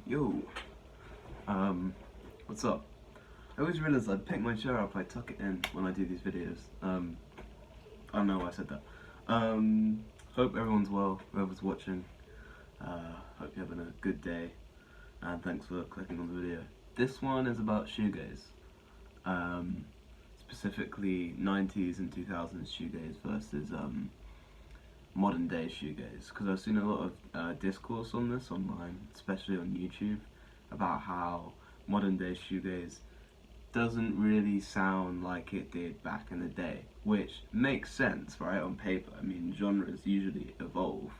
Yo, what's up? I always realize I pick my chair up, I tuck it in when I do these videos. I don't know why I said that. Hope everyone's well, whoever's watching. Hope you're having a good day, and thanks for clicking on the video. This one is about shoegaze, specifically 90s and 2000s shoegaze versus modern day shoegaze, because I've seen a lot of discourse on this online, especially on YouTube, about how modern day shoegaze doesn't really sound like it did back in the day, which makes sense, right, on paper. I mean, genres usually evolve,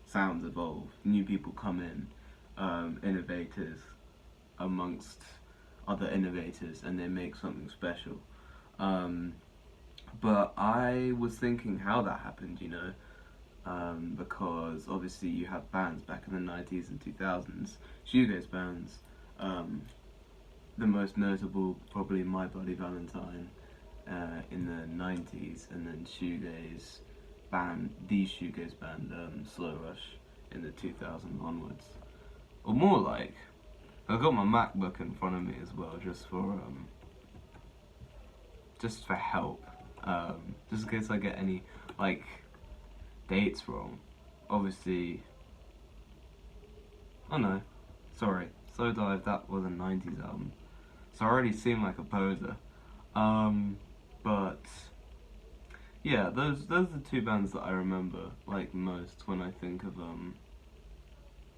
sounds evolve, new people come in, innovators amongst other innovators, and they make something special. But I was thinking how that happened, because obviously you have bands back in the 90s and 2000s, shoegaze bands, the most notable probably My Bloody Valentine in the 90s, and then the shoegaze band Slow Rush in the 2000s onwards. Or more like, I've got my MacBook in front of me as well, just for help, just in case I get any dates wrong. Obviously, oh no, sorry, Slow Dive, that was a 90s album, so I already seem like a poser. But yeah, those are the two bands that I remember most when I think of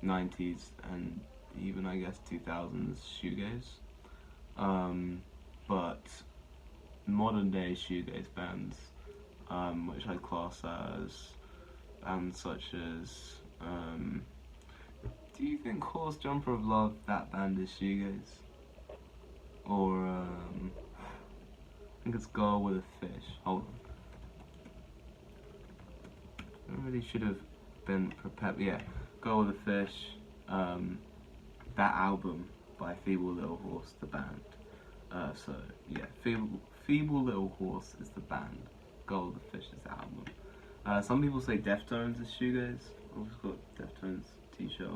90s and even I guess 2000s shoegaze. But modern day shoegaze bands, which I class as bands such as, do you think Horse Jumper of Love, that band, is shoegaze? Or I think it's Girl with a Fish. Hold on, I really should have been prepared. Yeah, Girl with a Fish, that album by Feeble Little Horse, the band. So yeah, Feeble Little Horse is the band, Girl with a Fish is the album. Some people say Deftones is shoegaze. I've just got Deftones t-shirt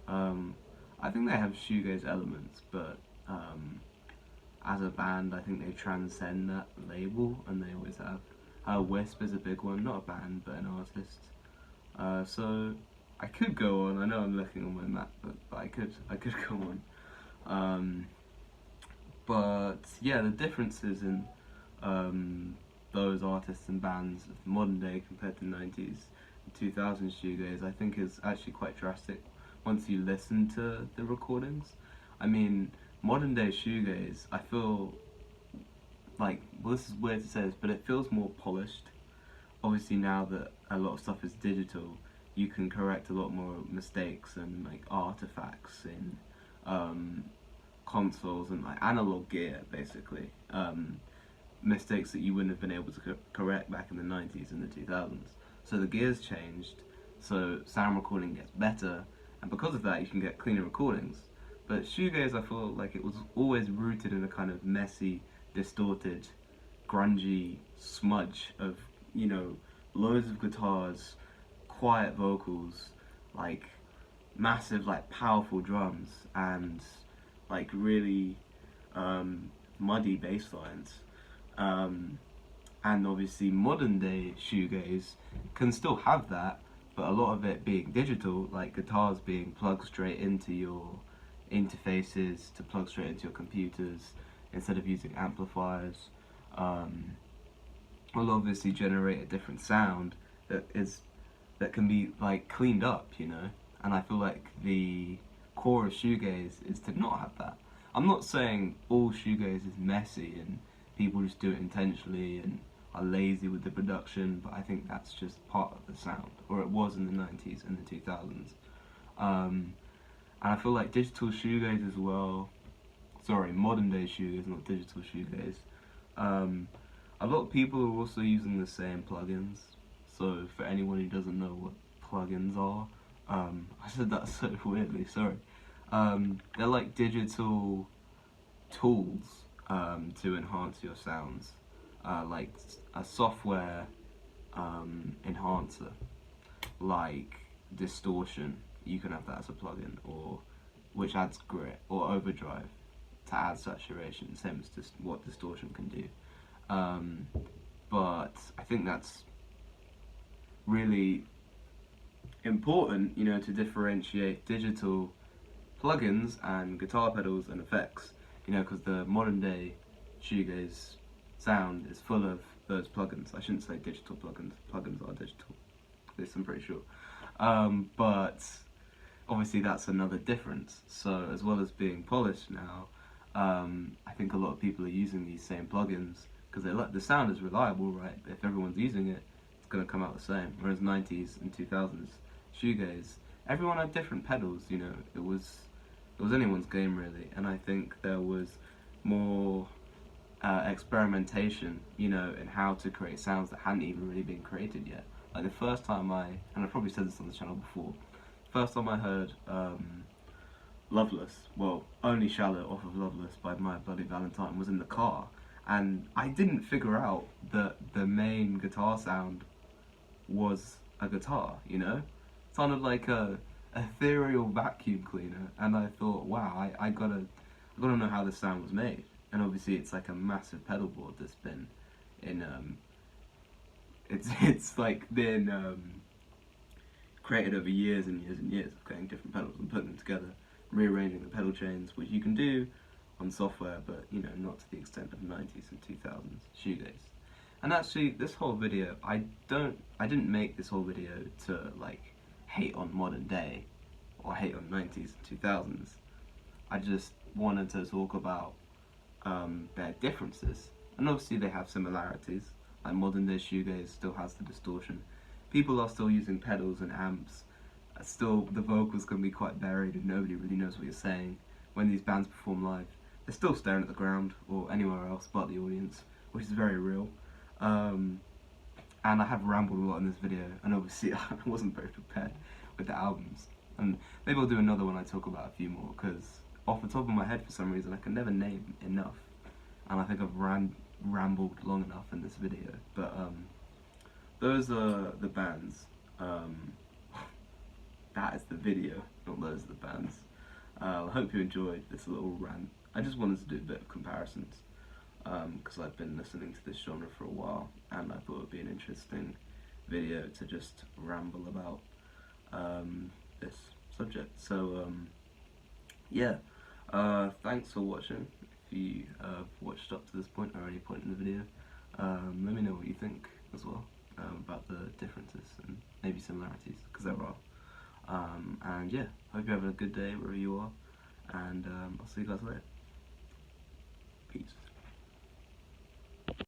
on. I think they have shoegaze elements, but as a band, I think they transcend that label, and they always have. Wisp is a big one, not a band, but an artist. So I could go on. I know I'm looking on my map, but I could go on. But yeah, the differences in those artists and bands of modern day compared to 90s and 2000s shoegaze, I think is actually quite drastic once you listen to the recordings. I mean, modern day shoegaze, I feel well, this is weird to say this, but it feels more polished. Obviously now that a lot of stuff is digital, you can correct a lot more mistakes and artifacts in consoles and analog gear, basically. Mistakes that you wouldn't have been able to correct back in the 90s and the 2000s. So the gear's changed, so sound recording gets better, and because of that you can get cleaner recordings. But shoegaze, I feel like it was always rooted in a kind of messy, distorted, grungy smudge of, loads of guitars, quiet vocals, massive, powerful drums, and really muddy bass lines. And obviously modern day shoegaze can still have that, but a lot of it being digital, guitars being plugged straight into your interfaces to plug straight into your computers instead of using amplifiers, will obviously generate a different sound that can be cleaned up, and I feel like the core of shoegaze is to not have that. I'm not saying all shoegaze is messy and people just do it intentionally and are lazy with the production, but I think that's just part of the sound, or it was in the 90s and the 2000s. And I feel like digital shoegaze as well, sorry, modern day shoegaze, not digital shoegaze, a lot of people are also using the same plugins. So for anyone who doesn't know what plugins are, I said that so weirdly, sorry. They're digital tools to enhance your sounds, like a software enhancer, like distortion. You can have that as a plugin, or which adds grit, or overdrive to add saturation, same as just what distortion can do. But I think that's really important, you know, to differentiate digital plugins and guitar pedals and effects, you know, because the modern day shoegaze sound is full of those plugins. I shouldn't say digital plugins. Plugins are digital. This I'm pretty sure. But obviously that's another difference. So as well as being polished now, I think a lot of people are using these same plugins because they like the sound is reliable, right? If everyone's using it, it's gonna come out the same. Whereas 90s and 2000s shoegaze, everyone had different pedals. You know, it was anyone's game really, and I think there was more experimentation, you know, in how to create sounds that hadn't even really been created yet. Like the first time and I've probably said this on the channel before, first time I heard Loveless, well, Only Shallow off of Loveless by My Bloody Valentine was in the car, and I didn't figure out that the main guitar sound was a guitar, you know? It sounded like a ethereal vacuum cleaner, and I thought, wow, I gotta know how this sound was made. And obviously it's like a massive pedal board that's been in it's like been created over years and years and years of getting different pedals and putting them together, rearranging the pedal chains, which you can do on software, but you know, not to the extent of 90s and 2000s shoegaze. And actually, this whole video, I didn't make this whole video to like hate on modern day or hate on 90s and 2000s. I just wanted to talk about their differences, and obviously they have similarities. Like modern day shoegaze still has the distortion. People are still using pedals and amps. Still, the vocals can be quite buried and nobody really knows what you're saying. When these bands perform live, they're still staring at the ground or anywhere else but the audience, which is very real. And I have rambled a lot in this video, and obviously I wasn't very prepared with the albums. And maybe I'll do another one I talk about a few more, because off the top of my head for some reason I can never name enough. And I think I've rambled long enough in this video. But those are the bands. That is the video, not those are the bands. I hope you enjoyed this little rant. I just wanted to do a bit of comparisons, because I've been listening to this genre for a while, and I thought it would be an interesting video to just ramble about this subject. So yeah, thanks for watching. If you watched up to this point or any point in the video, let me know what you think as well about the differences and maybe similarities, because there are. And yeah, hope you're having a good day wherever you are, and I'll see you guys later.